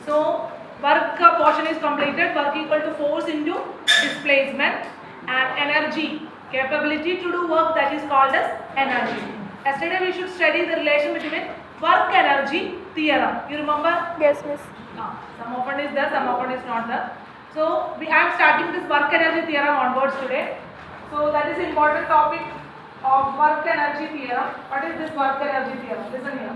So work portion is completed. Work equal to force into displacement, and energy, capability to do work, that is called as energy. Yesterday we should study the relation between work energy theorem. You remember? Yes, miss. Some often is there, some often is not there. So I am starting this work energy theorem onwards today. So that is important topic of work energy theorem. What is this work energy theorem? Listen here.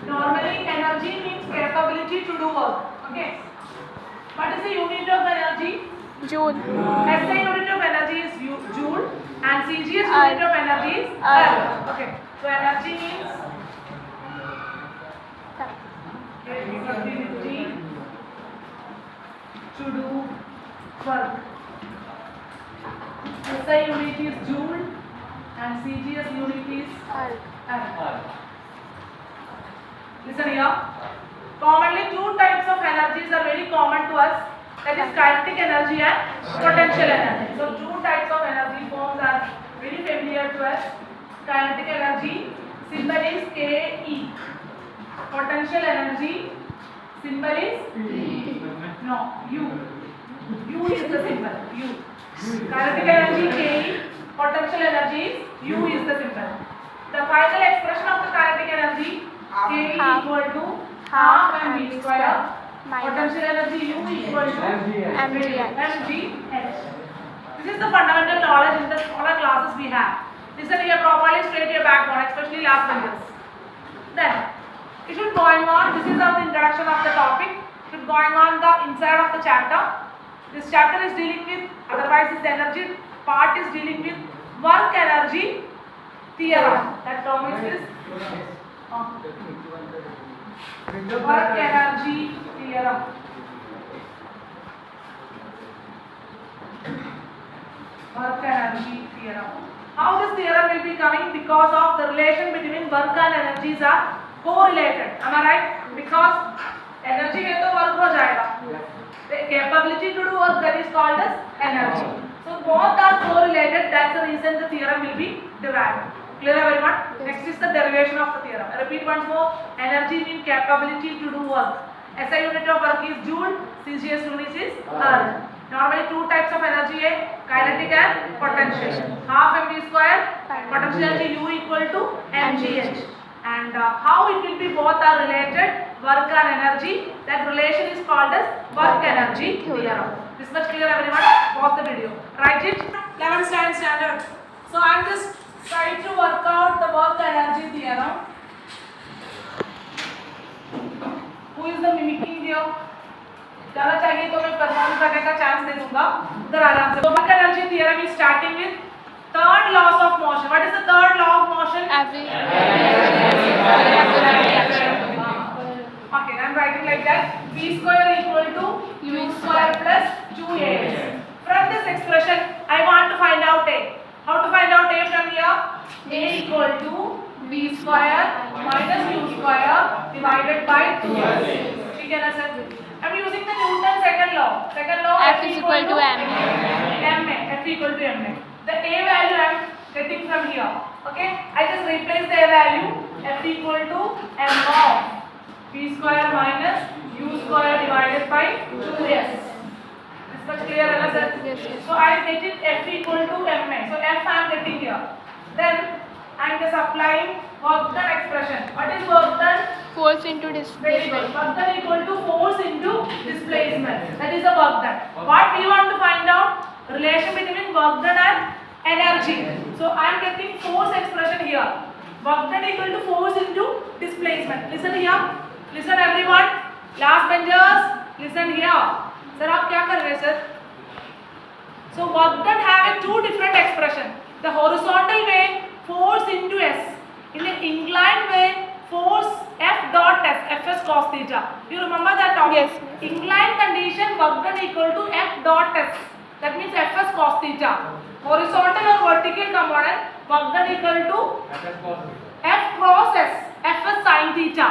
Normally energy means capability to do work. Okay. What is the unit of energy? Joule. SI unit of energy is joule and CGS unit of energy is erg. Okay. So energy means capability to do work. SI unit is joule and CGS unit is erg. Listen here. Commonly two types of energies are very common to us. That is kinetic energy and potential energy. So two types of energy forms are very familiar to us. Kinetic energy, symbol is Ke. Potential energy, symbol is no U. U is the symbol. U. Kinetic energy Ke. Potential energy is U is the symbol. The final expression of the kinetic energy K equal to half mv square. Potential energy U equal to mgh. This is the fundamental knowledge in the smaller classes we have. Listen here properly, straight your backbone, especially last benches. Then, it should going on. This is the introduction of the topic. It should going on the inside of the chapter. This chapter is dealing with, otherwise this energy part is dealing with work energy theorem. That term is work energy theorem. Work energy theorem. How this theorem will be coming? Because of the relation between work and energies are correlated. Am I right? Because energy है तो work हो जाएगा. The capability to do work, that is called as energy. So both are correlated. That's the reason the theorem will be derived. Clear everyone? Next is the derivation of the theorem. I repeat once more. Energy means capability to do work. SI unit of work is joule. CGS unit is erg. Normally two types of energy है, kinetic and potential. Half mv square. Potential energy U equal to mgh. And how it will be both are related, work and energy. That relation is called as work energy theorem. This much clear everyone? Pause the video. Write it. 11th standard. So I am just trying to work out the work energy theorem. Who is the mimicking here? ज़्यादा चाहिए तो मैं perform करने का chance दे दूंगा उधर आराम से. Work energy theorem is starting with third laws of motion. What is the third law of motion? Okay, I am writing like that. V square equal to U square plus 2AS. From this expression, I want to find out A. How to find out A from here? A equal to V square minus U square divided by 2S. ठीक है ना sir? I am using the Newton's second law. Second law F is equal to m. ma. F equal to ma. The A value I am getting from here. Okay? I just replace the A value. F equal to m of V square minus U square divided by 2S. This much clear, है ना sir? Yes. So I am getting F equal to ma. So F I am getting here. Then I am just applying work done expression. What is work done? Force into Very displacement. good. Work done equal to force into displacement. That is the work done. What we want to find out? Relation between work done and energy. So I am getting force expression here. Work done equal to force into displacement. Listen here. Listen everyone. Last benchers. Listen here. Sir, आप क्या कर रहे हैं sir? So work done have two different expression. The horizontal way, force into S. In the inclined way, force F dot S, Fs cos theta. You remember that topic? Yes. Inclined condition, work done equal to F dot S. That means Fs cos theta. Horizontal or vertical component, work done equal to F cross S, Fs sin theta.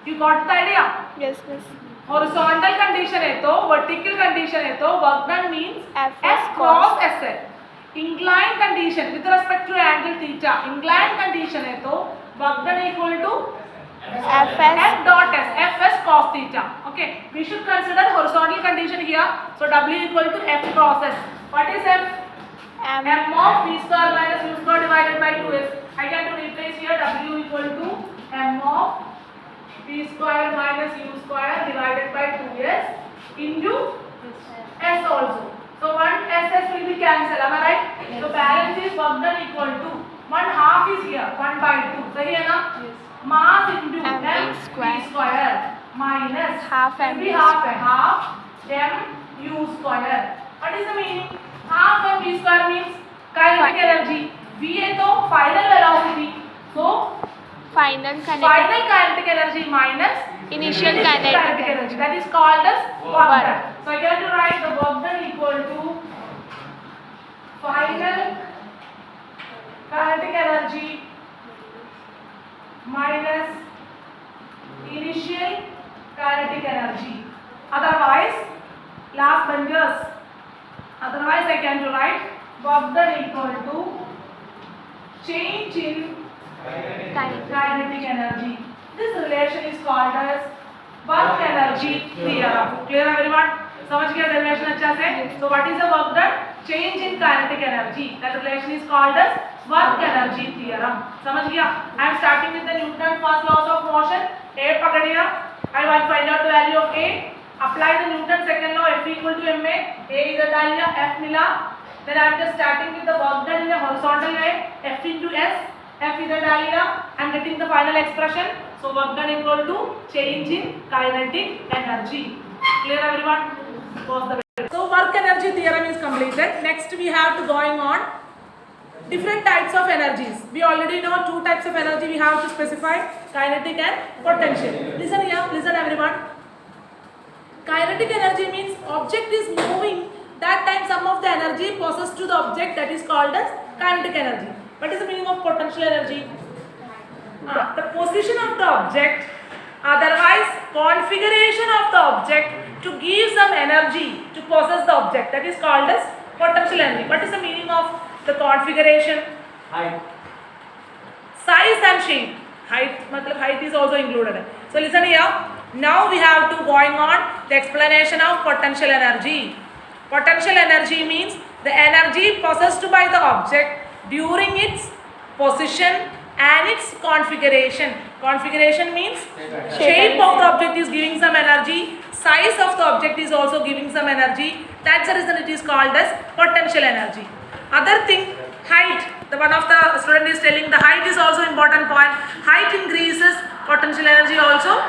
You got the idea? Yes, miss. Horizontal condition है तो vertical condition है तो work done means F cross S है. Inclined condition with respect to angle theta. Inclined condition है तो work done equal to Fs. F dot S, Fs cos theta. Okay, we should consider horizontal condition here. So W equal to F cross S. What is F? M. M of V square minus U square divided by 2S. I can replace here W equal to M of V square minus U square divided by 2S into S also. So one SS will be cancelled, am I right? So balance is work done equal to 1/2 is here, 1/2. सही है ना? Mass into M V square minus Half M will be V half है, half M U square. What is the meaning? Half M V square means kinetic energy. V है तो final velocity. So Final final kinetic energy minus Initial kinetic energy. That is called as work Work. done. So I get to write the work done equal to final kinetic energy minus initial kinetic energy. Otherwise, last benders. Otherwise, I can write work done equal to change in kinetic energy. This relation is called as work energy theorem. Clear everyone? समझ गया derivation अच्छा से? So what is the work done? Change in kinetic energy. That relation is called as work energy theorem. समझ गया? I am starting with the Newton's first laws of motion. A पकड़ लिया. I want to find out the value of A. Apply the Newton's second law. F equal to ma. A इधर डाल लिया. F मिला. Then I am just starting with the work done in a horizontal way. F into S. F इधर डाल लिया. I am getting the final expression. So work done equal to change in kinetic energy. Clear everyone? So work energy theorem is completed. Next we have to going on different types of energies. We already know two types of energy we have to specify: kinetic and potential. Listen here, listen everyone. Kinetic energy means object is moving. That time some of the energy passes to the object, that is called as kinetic energy. What is the meaning of potential energy? The position of the object, otherwise configuration of the object to give some energy to possess the object, that is called as potential energy. What is the meaning of the configuration? Height. Size and shape. Height is also included. So listen here. Now we have to going on the explanation of potential energy. Potential energy means the energy possessed by the object during its position and its configuration. Configuration means shape of the object is giving some energy, size of the object is also giving some energy. That's the reason it is called as potential energy. Other thing, height. The one of the student is telling the height is also important point. Height increases, potential energy also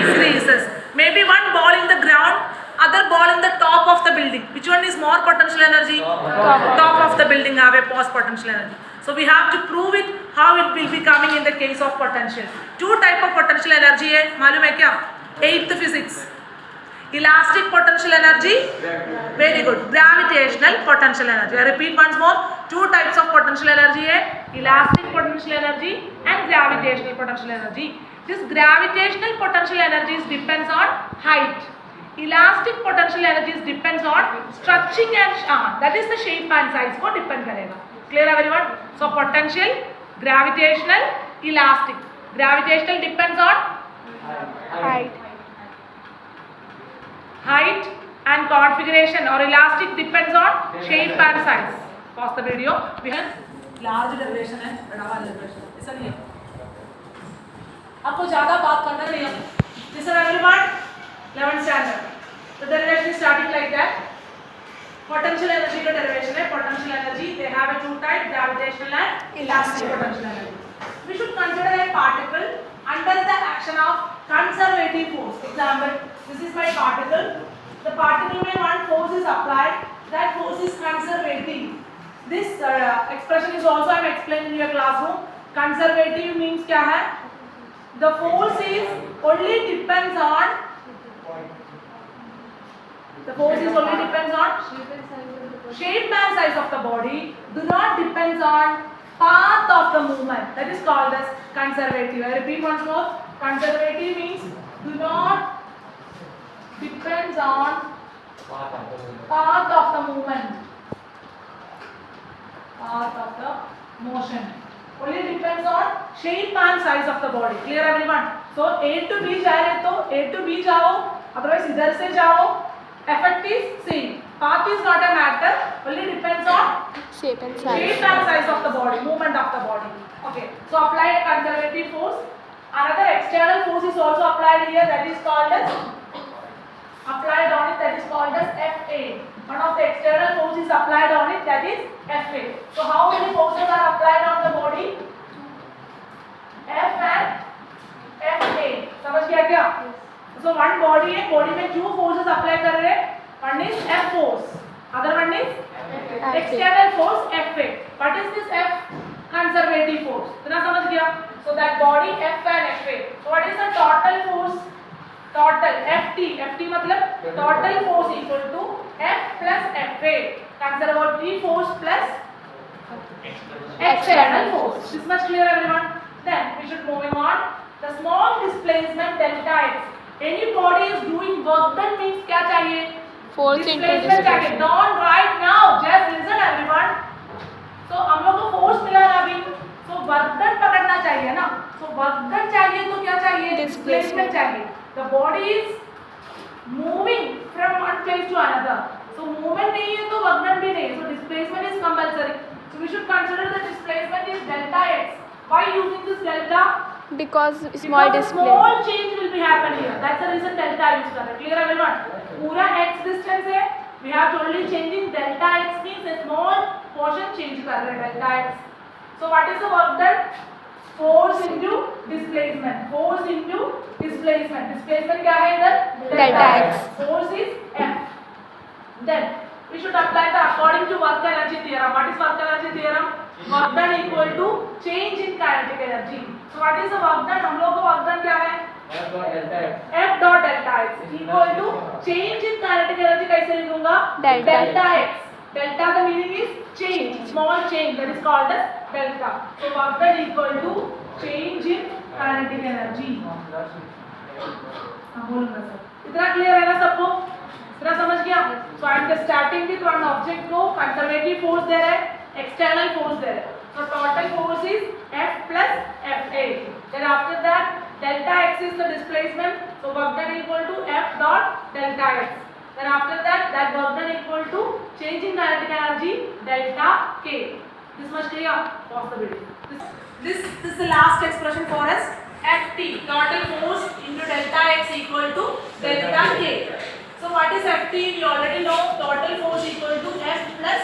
increases. Maybe one ball in the ground, other ball in the top of the building. Which one is more potential energy? Top of the building have a post potential energy. So we have to prove it how it will be coming in the case of potential. Two type of potential energy है, मालूम है क्या? 8th physics. Elastic potential energy, very good. Gravitational potential energy. I repeat once more. Two types of potential energy है, elastic potential energy and gravitational potential energy. This gravitational potential energies depends on height. Elastic potential energies depends on stretching and that is the shape and size को depend करेगा. Clear everyone? So potential, gravitational, elastic. Gravitational depends on Height. height and configuration, or elastic depends on shape and size. Pause the video. We have large derivation है, बड़ा वाला derivation. इसलिए आपको ज़्यादा बात करना नहीं है. Listen everyone. 11th standard. The derivation is starting like that. Potential energy का derivation है. Potential energy, they have a two type, gravitational and elastic potential energy. We should consider a particle under the action of conservative force. Example, this is my particle. The particle में one force is applied. That force is conservative. This expression is also I am explaining in your classroom. Conservative means क्या है? The force is only depends on. The force is only depends on shape and size of the body. Do not depends on path of the movement. That is called as conservative. I repeat once more. Conservative means do not depends on path of the movement. Path of the motion. only depends on shape and size of the body. Clear everyone? So A to B जा रहे तो A to B जाओ, otherwise इधर से जाओ. Effect is same. Path is not a matter. Only depends on shape and shape size. and size of the body, movement of the body. Okay. So apply a conservative force. Another external force is also applied here. That is called as applied on it. That is called as Fa. One of the external force is applied on it. That is Fa. So how many forces are applied on the body? F and Fa. समझ गया क्या? So one body है, body में two forces apply कर रहे हैं. One is F force, other one is external force Fa. What is this F? Conservative force. इतना समझ गया? So that body F and Fa. So what is the total force? Total Ft मतलब total force equal to F plus Fa. Conservative force plus external force. This much clear everyone? Then we should moving on. The small displacement delta x. Any body is doing work done means क्या चाहिए? Force into Displacement चाहिए. displacement. Don't write now. Just listen everyone. So हम लोग को force मिला ना अभी. So work done पकड़ना चाहिए ना. So work done चाहिए तो क्या चाहिए? Displacement. चाहिए. The body is moving from one place to another. So movement नहीं है तो work done भी नहीं. So displacement is compulsory. So we should consider the displacement is delta x. Why using this delta? Because small Because display. small change will be happen here. That's the reason delta use कर रहे हैं. Clear everyone? पूरा x distance है. We have to only changing delta x means a small portion change कर रहे हैं delta x. So what is the work done? Force into displacement. Force into displacement. Displacement क्या है इधर? Delta x. Force is F. Then we should apply the according to work energy theorem. What is work energy theorem? Work done equal to change in kinetic energy. So what is the work done? हम लोग को work done क्या है? F dot delta x equal to change in kinetic energy कैसे लिखूँगा? Delta x. Delta the meaning is change, small change, that is called as delta. So work done equal to change in kinetic energy. हाँ बोलूँगा sir. इतना clear है ना सबको? इतना समझ गया? So I am starting with one object को conservative force दे रहे हैं, external force दे रहे हैं. So total force is F plus Fa. Then after that delta x is the displacement. So work done equal to F dot delta x. Then after that work done equal to change in kinetic energy delta k. This much clear? Pause the video. This is the last expression for us. Ft total force into delta x equal to delta k. So what is Ft? We already know total force equal to F plus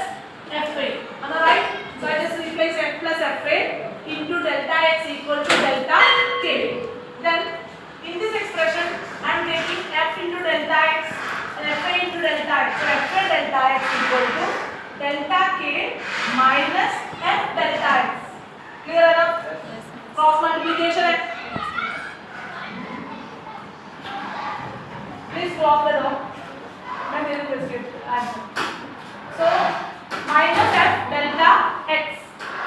Fa. Am I right? So I just replace F plus Fa into delta x equal to delta k. Then in this expression I am taking F into delta x and Fa into delta x. So Fa delta x equal to delta k minus F delta x. Clear enough? Cross multiplication है. Please walk the door. मैं मेरे को इसके answer. So minus F delta x.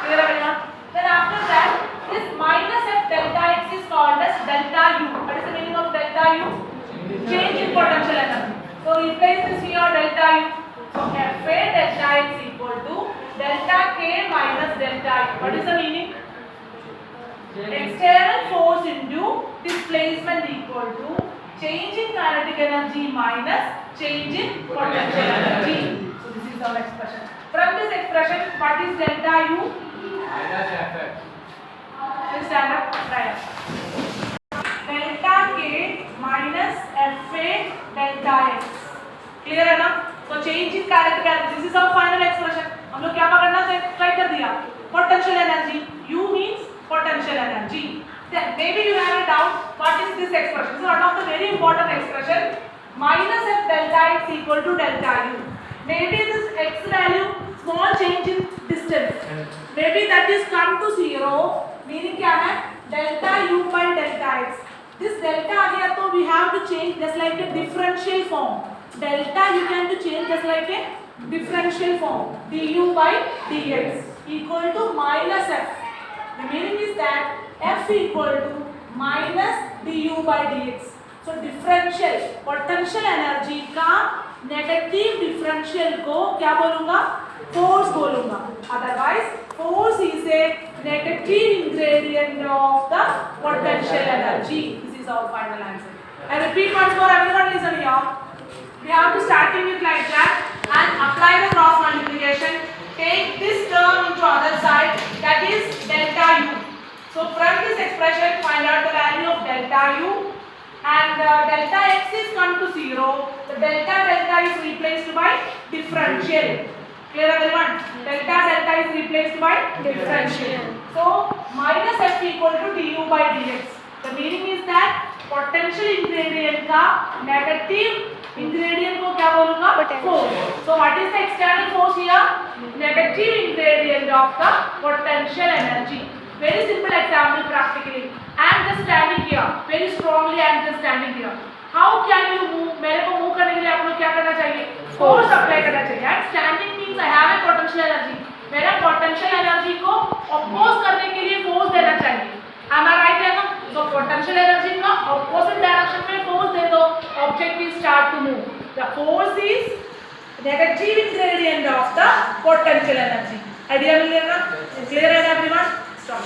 Clear everyone? Then after that, this minus F delta x is called as delta U. What is the meaning of delta U? Change in potential energy. So replace this here delta U. So Fa delta x equal to delta k minus delta U. What is the meaning? External force into displacement equal to change in kinetic energy minus change in potential energy. So this is our expression. From this expression, what is delta U? Minus Fx. Please stand up. Right. Delta k minus Fa delta x. Clear है ना? So change in kinetic energy. This is our final expression. हम लोग क्या पकड़ना है? Try कर दिया. Potential energy. U means potential energy. Then maybe you have a doubt. What is this expression? This is one of the very important expression. Minus F delta x equal to delta U. Maybe this x value small change in distance. Maybe that is come to 0. Meaning क्या है? Delta U by delta x. This delta आ गया तो we have to change just like a differential form. Delta you can to change just like a differential form. Du by dx equal to minus f. The meaning is that f equal to minus du by dx. So differential potential energy का negative differential को क्या बोलूँगा? Force बोलूँगा. Otherwise force is a negative ingredient of the potential energy. This is our final answer. I repeat once more, everyone listen here. We have to starting with like that and apply the cross multiplication. Take this term into other side, that is delta u. So from this expression find out the value of delta u, and delta x is come to 0. The delta is replaced by differential. Clear everyone? Delta is replaced by differential. So minus f equal to du by dx. The meaning is that potential ingredient का negative ingredient को क्या बोलूँगा? Force. So what is the external force here? Negative ingredient of the potential energy. Very simple example practically. I am just standing here. Very strongly I am just standing here. How can you move? मेरे को move करने के लिए आप लोग क्या करना चाहिए? Force apply करना चाहिए. And standing means I have a potential energy. मेरा potential energy को oppose करने के लिए force देना चाहिए. Am I right है ना? So potential energy का opposite direction में force दे दो. Object will start to move. The force is negative ingredient of the potential energy. Idea मिल गया ना? Clear है everyone? Stop.